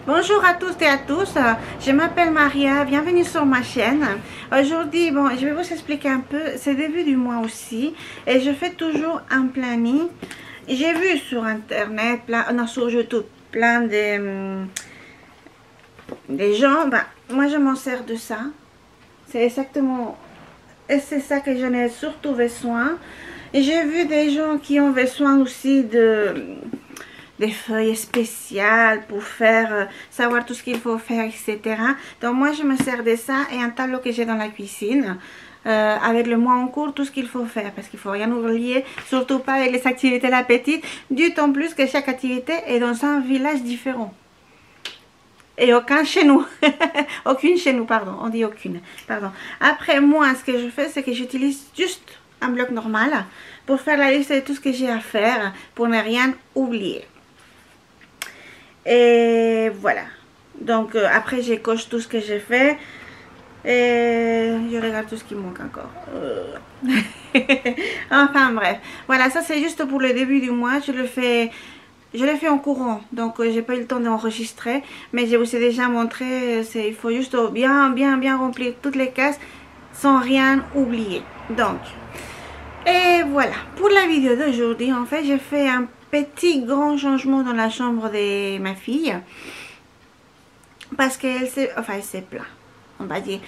Bonjour à tous et à tous, je m'appelle Maria, bienvenue sur ma chaîne. Aujourd'hui, bon, je vais vous expliquer un peu, c'est début du mois aussi, et je fais toujours un planning. J'ai vu sur internet, sur YouTube, plein de des gens, moi je m'en sers de ça. C'est exactement, et c'est ça que j'en ai surtout besoin. Et j'ai vu des gens qui ont besoin aussi des feuilles spéciales pour faire, savoir tout ce qu'il faut faire, etc. Donc moi je me sers de ça et un tableau que j'ai dans la cuisine avec le mois en cours, tout ce qu'il faut faire, parce qu'il faut rien oublier, surtout pas avec les activités de la petite, d'autant plus que chaque activité est dans un village différent. Et aucun chez nous. Aucune chez nous, pardon. On dit aucune. Pardon. Après, moi, ce que je fais, c'est que j'utilise juste un bloc normal pour faire la liste de tout ce que j'ai à faire, pour ne rien oublier. Et voilà. Donc, après, je coche tout ce que j'ai fait. Et je regarde tout ce qui manque encore. Enfin, bref. Voilà, ça, c'est juste pour le début du mois. Je l'ai fait en courant, donc j'ai pas eu le temps d'enregistrer, mais je vous ai déjà montré, il faut juste bien remplir toutes les cases sans rien oublier. Donc, et voilà, pour la vidéo d'aujourd'hui, en fait, j'ai fait un petit grand changement dans la chambre de ma fille, parce qu'elle s'est plainte, on va dire.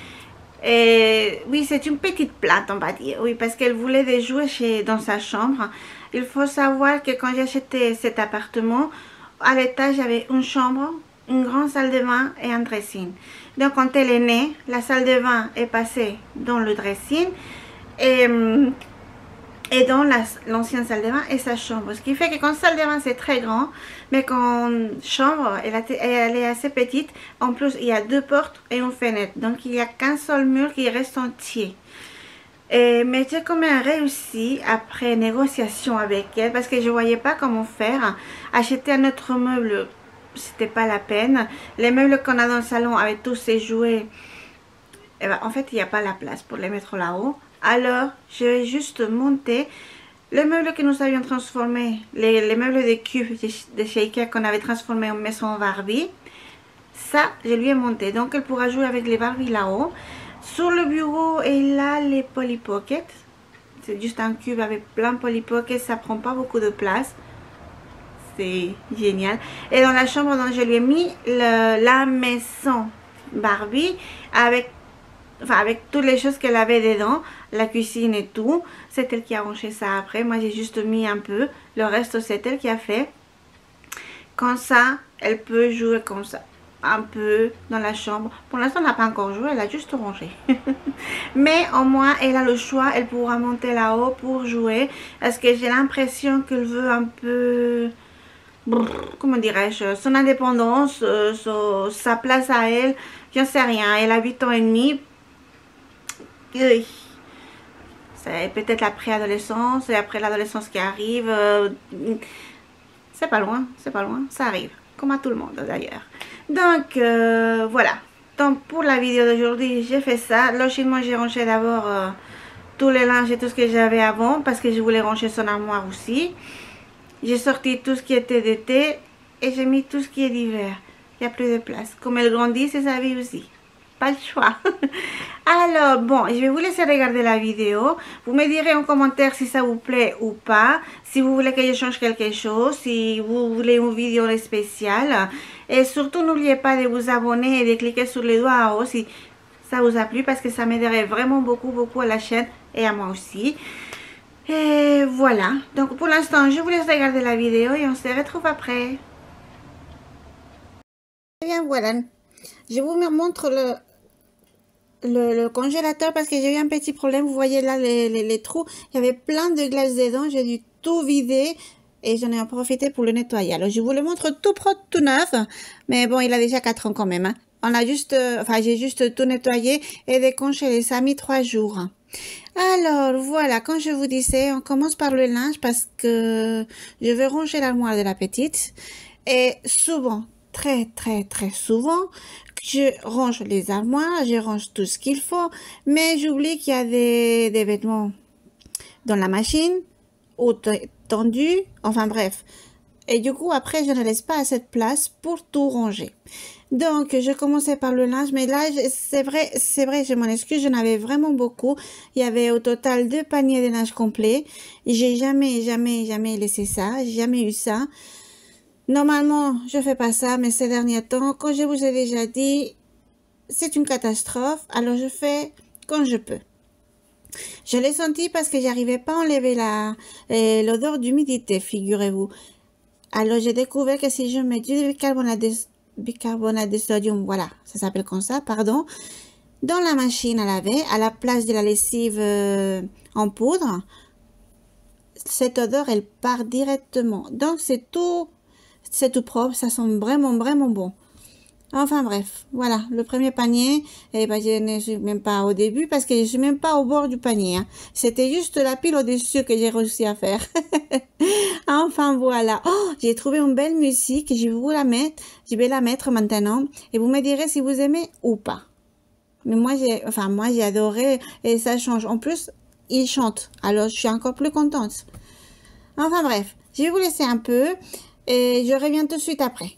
Et oui, c'est une petite plainte, on va dire. Oui, parce qu'elle voulait des jouets dans sa chambre. Il faut savoir que quand j'ai acheté cet appartement, à l'étage, j'avais une chambre, une grande salle de bain et un dressing. Donc, quand elle est née, la salle de bain est passée dans le dressing et dans l'ancienne salle de bain et sa chambre. Ce qui fait que quand salle de bain, c'est très grand, mais quand chambre, elle est assez petite. En plus, il y a deux portes et une fenêtre. Donc, il n'y a qu'un seul mur qui reste entier. Mais j'ai quand même réussi, après négociation avec elle, parce que je ne voyais pas comment faire, acheter un autre meuble, c'était pas la peine. Les meubles qu'on a dans le salon avec tous ces jouets, en fait, il n'y a pas la place pour les mettre là-haut. Alors, je vais juste monter le meuble que nous avions transformé, les meubles de cubes de chez Ikea qu'on avait transformé en maison Barbie. Ça, je lui ai monté. Donc, elle pourra jouer avec les Barbie là-haut. Sur le bureau, elle a les Polly Pocket. C'est juste un cube avec plein de Polly Pocket. Ça prend pas beaucoup de place. C'est génial. Et dans la chambre, donc, je lui ai mis la maison Barbie avec toutes les choses qu'elle avait dedans, la cuisine et tout. C'est elle qui a rangé ça après. Moi, j'ai juste mis un peu. Le reste, c'est elle qui a fait. Comme ça, elle peut jouer comme ça, un peu dans la chambre. Pour l'instant, elle n'a pas encore joué, elle a juste rangé. Mais au moins, elle a le choix. Elle pourra monter là-haut pour jouer. Parce que j'ai l'impression qu'elle veut un peu... Comment dirais-je, son indépendance, sa place à elle. Je ne sais rien. Elle a 8 ans et demi. C'est peut-être la préadolescence et après l'adolescence qui arrive. C'est pas loin, ça arrive. Comme à tout le monde d'ailleurs. Donc voilà. Donc pour la vidéo d'aujourd'hui, j'ai fait ça. Logiquement, j'ai rangé d'abord tous les linges et tout ce que j'avais avant. Parce que je voulais ranger son armoire aussi. J'ai sorti tout ce qui était d'été. Et j'ai mis tout ce qui est d'hiver. Il n'y a plus de place. Comme elle grandit, c'est sa vie aussi. Pas le choix. Alors bon, je vais vous laisser regarder la vidéo. Vous me direz en commentaire si ça vous plaît ou pas. Si vous voulez que je change quelque chose. Si vous voulez une vidéo spéciale. Et surtout, n'oubliez pas de vous abonner et de cliquer sur les doigts en haut si ça vous a plu. Parce que ça m'aiderait vraiment beaucoup à la chaîne et à moi aussi. Et voilà. Donc pour l'instant, je vous laisse regarder la vidéo et on se retrouve après. Et bien voilà. Je vous montre le congélateur parce que j'ai eu un petit problème. Vous voyez là les trous, il y avait plein de glace dedans. J'ai dû tout vider et j'en ai profité pour le nettoyer. Alors je vous le montre tout propre, tout neuf, mais bon, il a déjà 4 ans quand même, hein. On a juste j'ai juste tout nettoyé et décongelé. Ça a mis 3 jours. Alors voilà, quand je vous disais, on commence par le linge parce que je vais ranger l'armoire de la petite. Et souvent, très souvent, je range les armoires, je range tout ce qu'il faut, mais j'oublie qu'il y a des vêtements dans la machine ou tendus, enfin bref. Et du coup, après, je ne laisse pas assez de place pour tout ranger. Donc, je commençais par le linge, mais là, c'est vrai, je m'en excuse, j'en avais vraiment beaucoup. Il y avait au total 2 paniers de linge complet. J'ai jamais laissé ça, j'ai jamais eu ça. Normalement, je fais pas ça, mais ces derniers temps, quand je vous ai déjà dit, c'est une catastrophe, alors je fais quand je peux. Je l'ai senti parce que j'arrivais pas à enlever l'odeur d'humidité, figurez-vous. Alors, j'ai découvert que si je mets du bicarbonate de sodium, voilà, ça s'appelle comme ça, pardon, dans la machine à laver, à la place de la lessive en poudre, cette odeur, elle part directement. Donc, c'est tout propre, ça sent vraiment bon. Enfin bref, voilà, le premier panier, eh ben, je ne suis même pas au début parce que je suis même pas au bord du panier. Hein. C'était juste la pile au-dessus que j'ai réussi à faire. Enfin voilà. Oh, j'ai trouvé une belle musique, je vais la mettre maintenant et vous me direz si vous aimez ou pas. Mais moi j'ai adoré et ça change. En plus, il chante, alors je suis encore plus contente. Enfin bref, je vais vous laisser un peu et je reviens tout de suite après.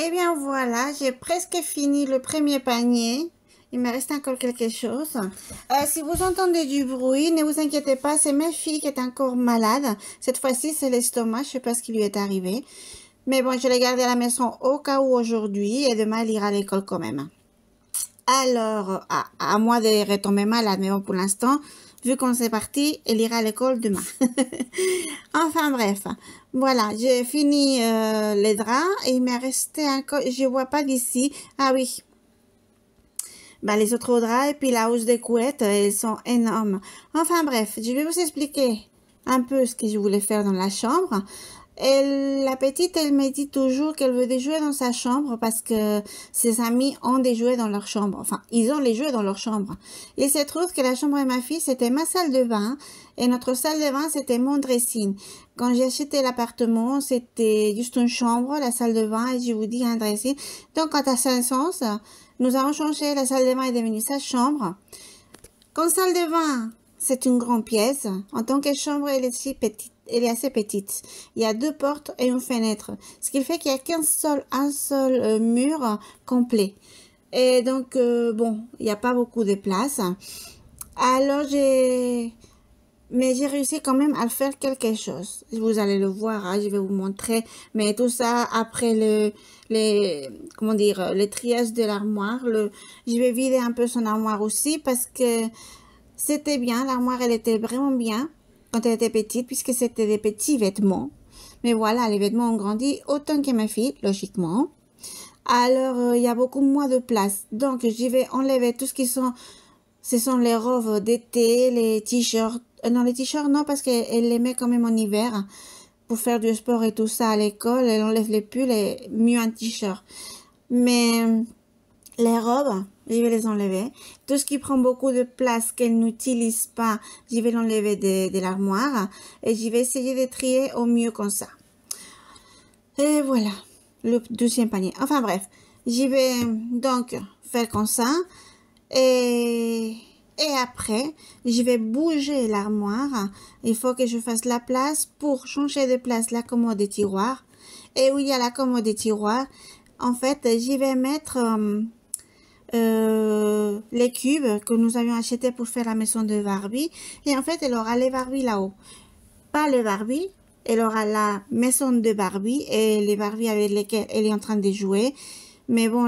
Eh bien voilà, j'ai presque fini le premier panier. Il me reste encore quelque chose. Si vous entendez du bruit, ne vous inquiétez pas, c'est ma fille qui est encore malade. Cette fois-ci, c'est l'estomac, je sais pas ce qui lui est arrivé. Mais bon, je l'ai gardé à la maison au cas où aujourd'hui et demain, elle ira à l'école quand même. Alors, à moi de retomber malade, mais bon, pour l'instant, vu qu'on s'est parti, elle ira à l'école demain. Enfin bref, voilà, j'ai fini les draps et il m'est resté encore, je vois pas d'ici. Ah oui, bah, les autres draps et puis la housse des couettes, elles sont énormes. Enfin bref, je vais vous expliquer un peu ce que je voulais faire dans la chambre. La petite, elle me dit toujours qu'elle veut des jouets dans sa chambre parce que ses amis ont des jouets dans leur chambre. Enfin, ils ont les jouets dans leur chambre. Il se trouve que la chambre de ma fille, c'était ma salle de bain et notre salle de bain, c'était mon dressing. Quand j'ai acheté l'appartement, c'était juste une chambre, la salle de bain et je vous dis un dressing. Donc, quand à ce sens, nous avons changé, la salle de bain est devenue sa chambre. Quand salle de bain, c'est une grande pièce. En tant que chambre, elle est si petite. Elle est assez petite. Il y a 2 portes et une fenêtre. Ce qui fait qu'il y a un seul mur complet. Et donc, bon, il n'y a pas beaucoup de place. Alors, mais j'ai réussi quand même à faire quelque chose. Vous allez le voir, hein, je vais vous montrer. Mais tout ça, après comment dire, le triage de l'armoire. Je vais vider un peu son armoire aussi parce que c'était bien. L'armoire, elle était vraiment bien quand elle était petite, puisque c'était des petits vêtements. Mais voilà, les vêtements ont grandi autant que ma fille, logiquement. Alors, il y a beaucoup moins de place. Donc, j'y vais enlever tout ce sont les robes d'été, les t-shirts. Non, les t-shirts, non, parce qu'elle les met quand même en hiver pour faire du sport et tout ça à l'école. Elle enlève les pulls et mieux un t-shirt. Mais les robes, je vais les enlever. Tout ce qui prend beaucoup de place qu'elle n'utilise pas, je vais l'enlever de l'armoire. Et je vais essayer de trier au mieux comme ça. Et voilà, le 2e panier. Enfin bref, je vais donc faire comme ça. Et après, je vais bouger l'armoire. Il faut que je fasse la place pour changer de place la commode des tiroirs. Et où il y a la commode des tiroirs, en fait, je vais mettre les cubes que nous avions achetés pour faire la maison de Barbie. Et en fait, elle aura les Barbie là-haut. Pas les Barbie, elle aura la maison de Barbie et les Barbie avec lesquelles elle est en train de jouer. Mais bon,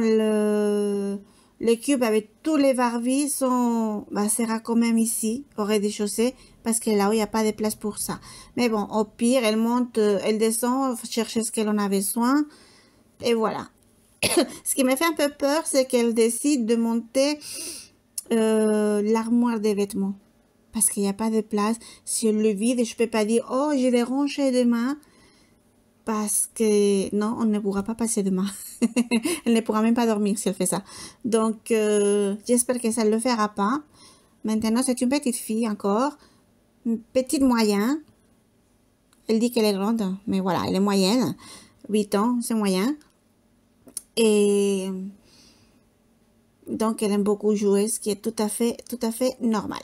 les cubes avec tous les Barbie sera quand même ici, au rez-de-chaussée, parce que là-haut, il n'y a pas de place pour ça. Mais bon, au pire, elle monte, elle descend, chercher ce qu'elle en a besoin. Et voilà. Ce qui me fait un peu peur, c'est qu'elle décide de monter l'armoire des vêtements. Parce qu'il n'y a pas de place. Si elle le vide, je ne peux pas dire, oh, je vais ranger demain. Parce que non, on ne pourra pas passer demain. Elle ne pourra même pas dormir si elle fait ça. Donc, j'espère que ça ne le fera pas. Maintenant, c'est une petite fille encore. Une petite moyenne. Elle dit qu'elle est grande, mais voilà, elle est moyenne. 8 ans, c'est moyen. Et donc, elle aime beaucoup jouer, ce qui est tout à fait normal.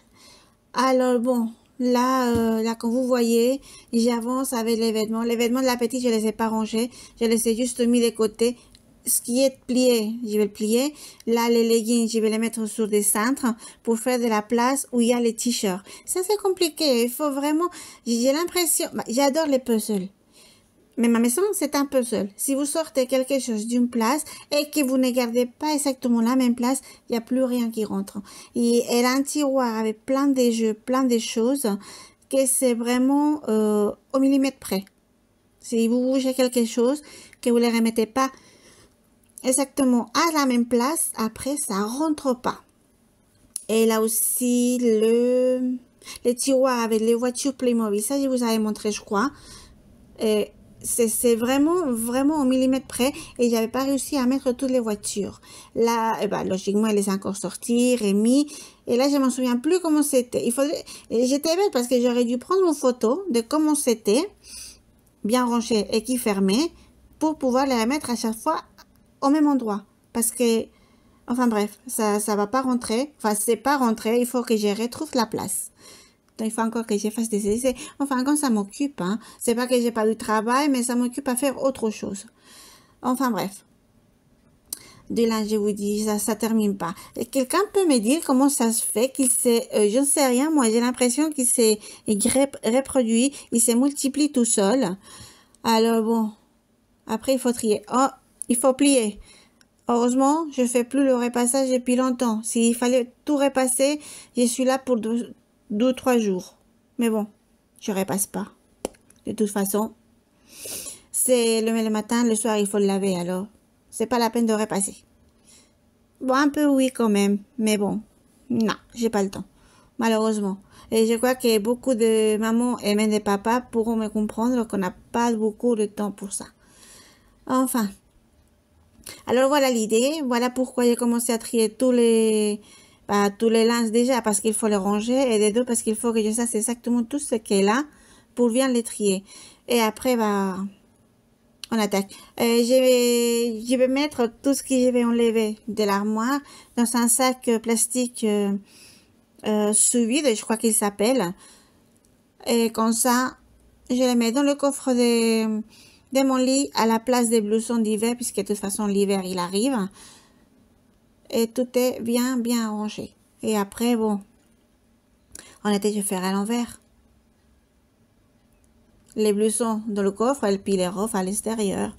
Alors, bon, là, comme vous voyez, j'avance avec les vêtements. Les vêtements de la petite, je les ai pas rangés. Je les ai juste mis de côté. Ce qui est plié, je vais le plier. Là, les leggings, je vais les mettre sur des cintres pour faire de la place où il y a les t-shirts. Ça, c'est compliqué. Il faut vraiment, j'ai l'impression, j'adore les puzzles. Mais ma maison, c'est un puzzle. Si vous sortez quelque chose d'une place et que vous ne gardez pas exactement la même place, il n'y a plus rien qui rentre. Et elle a un tiroir avec plein de jeux, plein de choses, que c'est vraiment au millimètre près. Si vous bougez quelque chose, que vous ne les remettez pas exactement à la même place, après, ça rentre pas. Et là aussi, les tiroirs avec les voitures Playmobil. Ça, je vous avais montré, je crois. Et c'est vraiment au millimètre près et j'avais pas réussi à mettre toutes les voitures. Là, logiquement, elle les a encore sorties, remis. Et là, je m'en souviens plus comment c'était. J'étais bête parce que j'aurais dû prendre une photo de comment c'était, bien rangé et qui fermait, pour pouvoir les remettre à chaque fois au même endroit. Parce que, enfin bref, ça va pas rentrer. Enfin, c'est pas rentré. Il faut que je retrouve la place. Donc, il faut encore que je fasse des essais. Enfin, quand ça m'occupe, hein. C'est pas que j'ai pas du travail, mais ça m'occupe à faire autre chose. Enfin, bref. De là, je vous dis, ça termine pas. Quelqu'un peut me dire comment ça se fait qu'il s'est, je ne sais rien, moi, j'ai l'impression qu'il s'est reproduit, il s'est multiplié tout seul. Alors, bon. Après, il faut trier. Oh, il faut plier. Heureusement, je fais plus le repassage depuis longtemps. S'il fallait tout repasser, je suis là pour 2 ou 3 jours. Mais bon, je repasse pas. De toute façon, c'est le matin, le soir, il faut le laver, alors c'est pas la peine de repasser. Bon, un peu oui quand même, mais bon, non, j'ai pas le temps, malheureusement. Et je crois que beaucoup de mamans et même de papas pourront me comprendre qu'on n'a pas beaucoup de temps pour ça. Enfin, alors voilà l'idée, voilà pourquoi j'ai commencé à trier tous les linges déjà parce qu'il faut les ranger et des deux parce qu'il faut que je sache exactement tout ce qui est là pour bien les trier. Et après, on attaque. Je vais mettre tout ce que je vais enlever de l'armoire dans un sac plastique sous vide, je crois qu'il s'appelle. Et comme ça, je les mets dans le coffre de mon lit à la place des blousons d'hiver, puisque de toute façon l'hiver il arrive. Et tout est bien rangé. Et après, bon, en été, je ferai à l'envers. Les blousons dans le coffre et puis les robes à l'extérieur.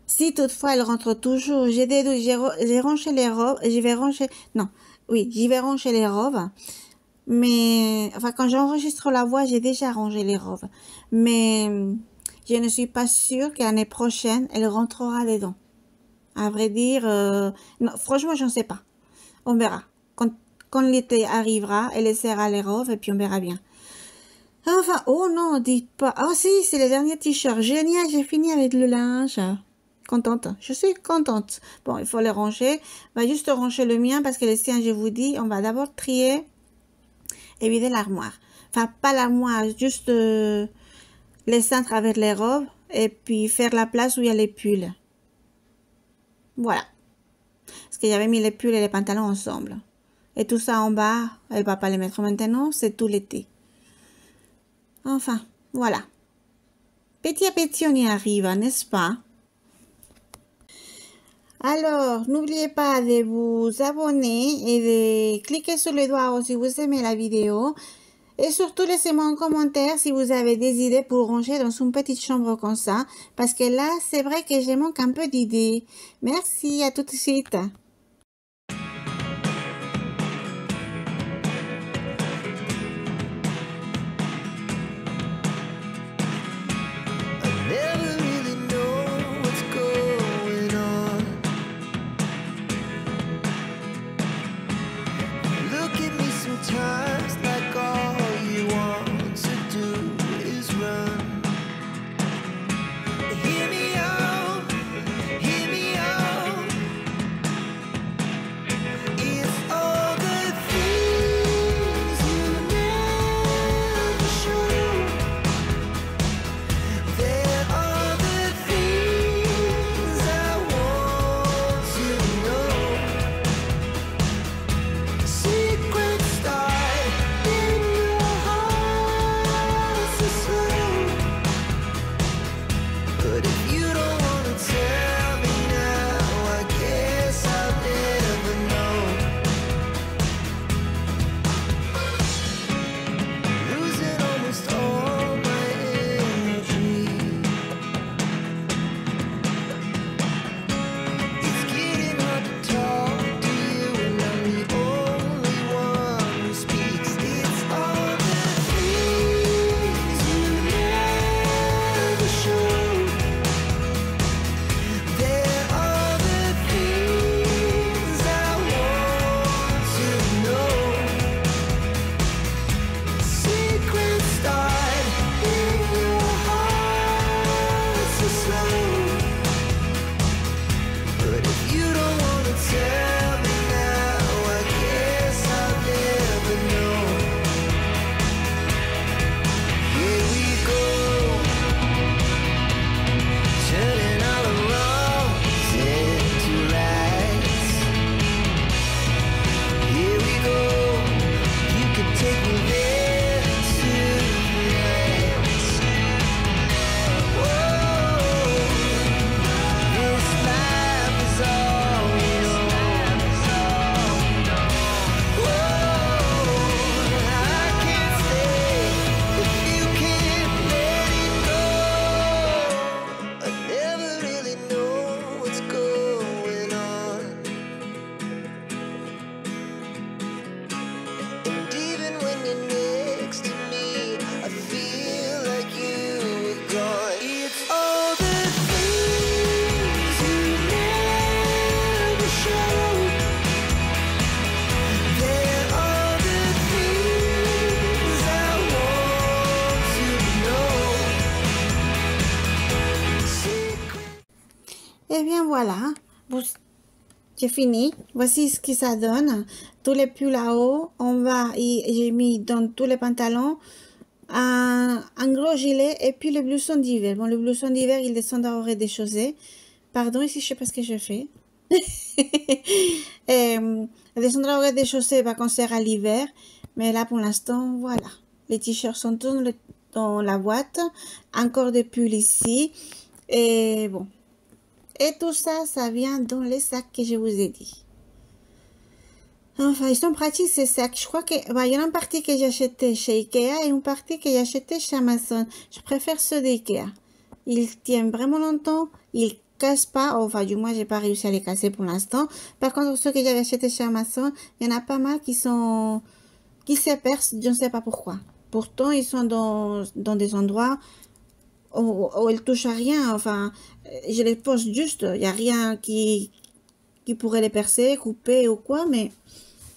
Si toutefois elle rentre toujours, j'ai des doutes, j'ai rangé les robes, je vais ranger, non, oui, j'y vais ranger les robes, mais, enfin, quand j'enregistre la voix, j'ai déjà rangé les robes, mais je ne suis pas sûre que l'année prochaine, elle rentrera dedans. À vrai dire, non, franchement, je ne sais pas. On verra. Quand l'été arrivera, elle essaiera les robes et puis on verra bien. Enfin, oh non, dites pas. Oh si, c'est le dernier t-shirt. Génial, j'ai fini avec le linge. Contente, je suis contente. Bon, il faut les ranger. On va juste ranger le mien parce que les siens, je vous dis, on va d'abord trier et vider l'armoire. Enfin, pas l'armoire, juste les cintres avec les robes et puis faire la place où il y a les pulls. Voilà. Parce que j'avais mis les pulls et les pantalons ensemble. Et tout ça en bas, elle va pas les mettre maintenant, c'est tout l'été. Enfin, voilà. Petit à petit, on y arrive, n'est-ce pas? Alors, n'oubliez pas de vous abonner et de cliquer sur le doigt si vous aimez la vidéo. Et surtout, laissez-moi un commentaire si vous avez des idées pour ranger dans une petite chambre comme ça. Parce que là, c'est vrai que je manque un peu d'idées. Merci, à tout de suite. Never really know what's going on. Look at me sometimes like all you want to do is run. Hear me out, Enfin voilà, j'ai fini. Voici ce que ça donne. Tous les pulls là-haut, j'ai mis dans tous les pantalons un gros gilet et puis le blouson d'hiver. Bon, le blouson d'hiver, il descend au rez-de-chaussée. Pardon, ici, je sais pas ce que je fais. Elle descendra au rez-de-chaussée va qu'on sert à l'hiver. Mais là, pour l'instant, voilà. Les t-shirts sont tous dans la boîte. Encore des pulls ici. Et bon. Et tout ça, ça vient dans les sacs que je vous ai dit. Enfin, ils sont pratiques ces sacs. Je crois que, il y en a une partie que j'ai acheté chez Ikea et une partie que j'ai acheté chez Amazon. Je préfère ceux d'Ikea. Ils tiennent vraiment longtemps. Ils cassent pas. Enfin, du moins, j'ai pas réussi à les casser pour l'instant. Par contre, ceux que j'avais achetés chez Amazon, il y en a pas mal qui se percent. Je ne sais pas pourquoi. Pourtant, ils sont dans des endroits où ils touchent à rien. Enfin, je les pose juste. Il n'y a rien qui pourrait les percer, couper ou quoi, mais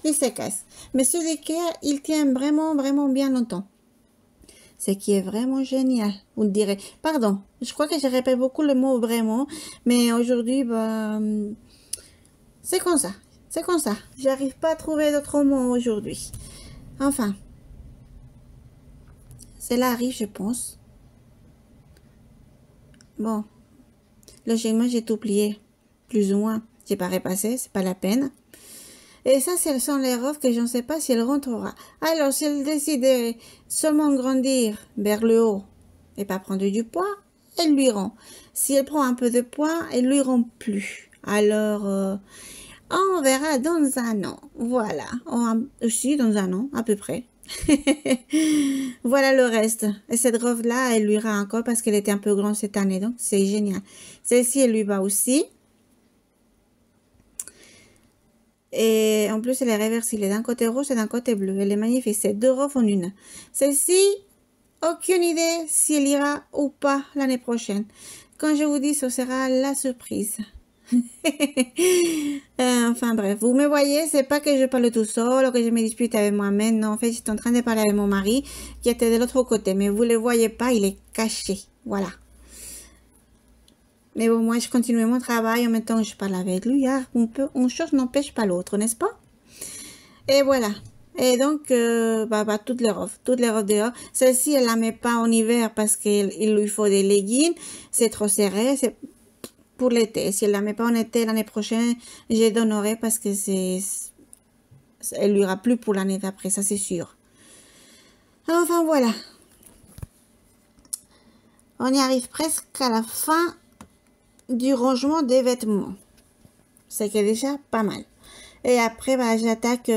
ils se cassent. Mais ceux d'Ikea, ils tiennent vraiment, vraiment bien longtemps. Ce qui est vraiment génial, vous me direz. Pardon, je crois que je répète beaucoup le mot vraiment, mais aujourd'hui, c'est comme ça. C'est comme ça. J'arrive pas à trouver d'autres mots aujourd'hui. Enfin, cela arrive, je pense. Bon, logiquement, j'ai tout plié, plus ou moins. J'ai pas repassé, c'est pas la peine. Et ça, ce sont les robes que je ne sais pas si elle rentrera. Alors, si elle décide de seulement grandir vers le haut et pas prendre du poids, elles lui iront. Si elle prend un peu de poids, elles lui iront plus. Alors, on verra dans un an. Voilà. Aussi, dans un an, à peu près. Voilà le reste. Et cette robe-là, elle lui ira encore parce qu'elle était un peu grande cette année. Donc, c'est génial. Celle-ci, elle lui va aussi. Et en plus, elle est réversible. Elle est d'un côté rose et d'un côté bleu. Elle est magnifique. C'est deux robes en une. Celle-ci, aucune idée si elle ira ou pas l'année prochaine. Quand je vous dis, ce sera la surprise. Enfin bref, vous me voyez, c'est pas que je parle tout seul ou que je me dispute avec moi-même. Non, en fait, j'étais en train de parler avec mon mari qui était de l'autre côté. Mais vous le voyez pas, il est caché. Voilà. Mais bon, moi, je continue mon travail en même temps que je parle avec lui. Une chose n'empêche pas l'autre, n'est-ce pas? Et voilà. Et donc, toutes les robes dehors. Celle-ci, elle la met pas en hiver parce qu'il lui faut des leggings. C'est trop serré. C'est pour l'été. Si elle la met pas en été l'année prochaine, je donnerai parce que elle lui ira plus pour l'année d'après, ça c'est sûr. Enfin, voilà. On y arrive presque à la fin du rangement des vêtements. C'est qui est déjà pas mal. Et après, j'attaque,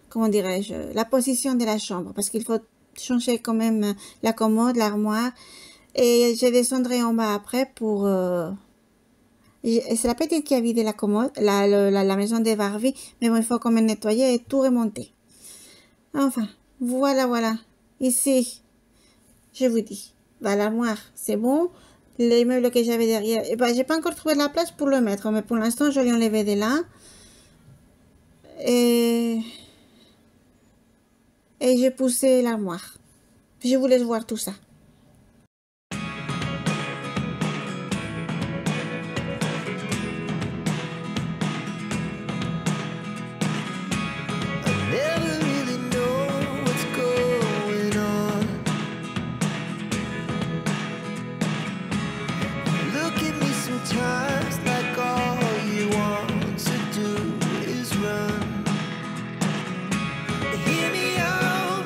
comment dirais-je, la position de la chambre. Parce qu'il faut changer quand même la commode, l'armoire. Et je descendrai en bas après pour... c'est la petite qui a vidé la commode, la maison de Barbie. Mais bon, il faut quand même nettoyer et tout remonter. Enfin, voilà. Ici, je vous dis, l'armoire, c'est bon. Les meubles que j'avais derrière, j'ai pas encore trouvé de la place pour le mettre, mais pour l'instant, je l'ai enlevé de là. Et j'ai poussé l'armoire. Je vous laisse voir tout ça. Sometimes like all you want to do is run. Hear me out,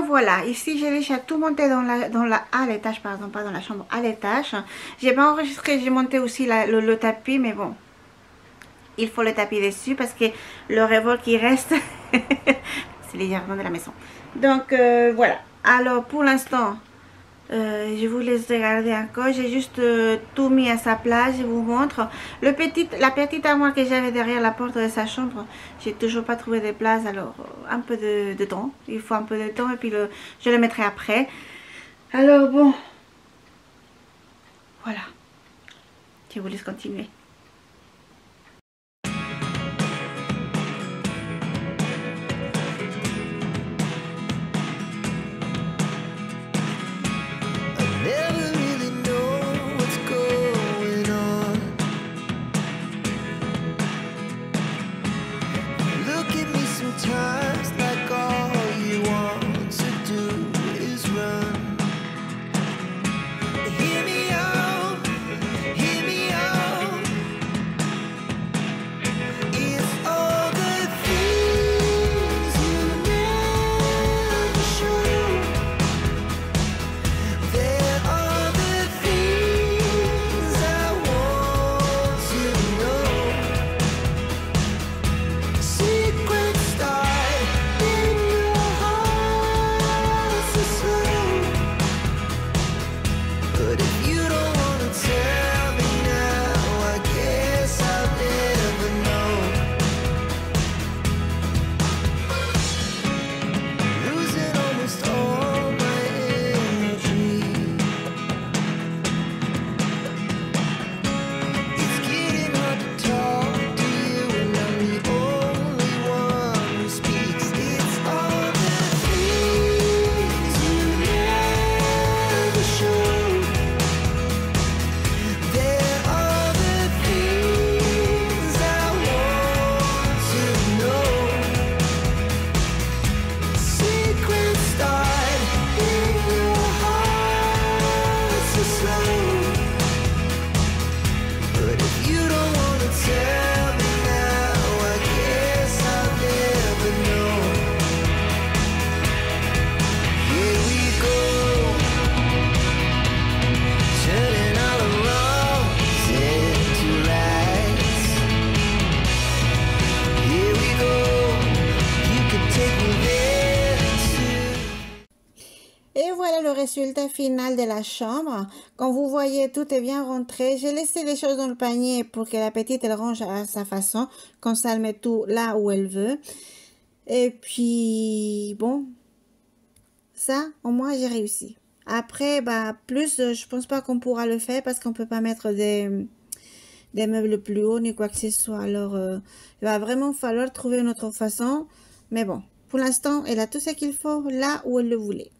voilà, ici j'ai déjà tout monté à l'étage, pardon, pas dans la chambre, à l'étage. J'ai pas enregistré, j'ai monté aussi le tapis, mais bon, il faut le tapis dessus parce que le révolte qui reste, c'est les jardins de la maison. Donc voilà, alors pour l'instant, je vous laisse regarder encore. J'ai juste tout mis à sa place. Je vous montre la petite armoire que j'avais derrière la porte de sa chambre. J'ai toujours pas trouvé de place, alors un peu de temps. Il faut un peu de temps et puis je le mettrai après. Alors bon, voilà. Je vous laisse continuer. Never really know what's going on. Look at me sometimes like all you want to do is run. Hear me out, hear me out. If all the things you never show, there are the things I want to know. Secrets start in your heart so slow. But if you don't wanna tell me now, I guess I'll never know. Losing almost all my energy. It's getting hard to talk to you, and I'm the only one who speaks. It's all the things you never show. There are the things I want to know. Secrets start in your heart so slow. But if you don't wanna tell me now, I guess I'll never know. Here we go, turning all the wrongs into rights. Here we go, you can take me there too. Et voilà le résultat final de la chambre. Comme vous voyez, tout est bien rentré. J'ai laissé les choses dans le panier pour que la petite elle range à sa façon. Comme ça, elle met tout là où elle veut. Et puis, bon, ça, au moins, j'ai réussi. Après, bah, plus, je pense pas qu'on pourra le faire parce qu'on peut pas mettre des meubles plus hauts ni quoi que ce soit. Alors, il va vraiment falloir trouver une autre façon. Mais bon, pour l'instant, elle a tout ce qu'il faut là où elle le voulait.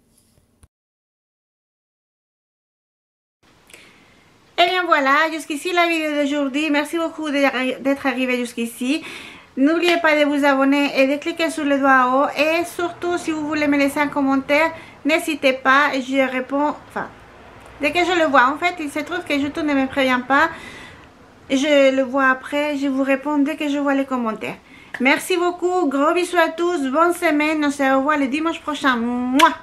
Et bien voilà, jusqu'ici la vidéo d'aujourd'hui. Merci beaucoup d'être arrivé jusqu'ici. N'oubliez pas de vous abonner et de cliquer sur le doigt en haut. Et surtout, si vous voulez me laisser un commentaire, n'hésitez pas. Je réponds, enfin, dès que je le vois. En fait, il se trouve que YouTube ne me prévient pas. Je le vois après. Je vous réponds dès que je vois les commentaires. Merci beaucoup. Gros bisous à tous. Bonne semaine. On se revoit le dimanche prochain. Mouah.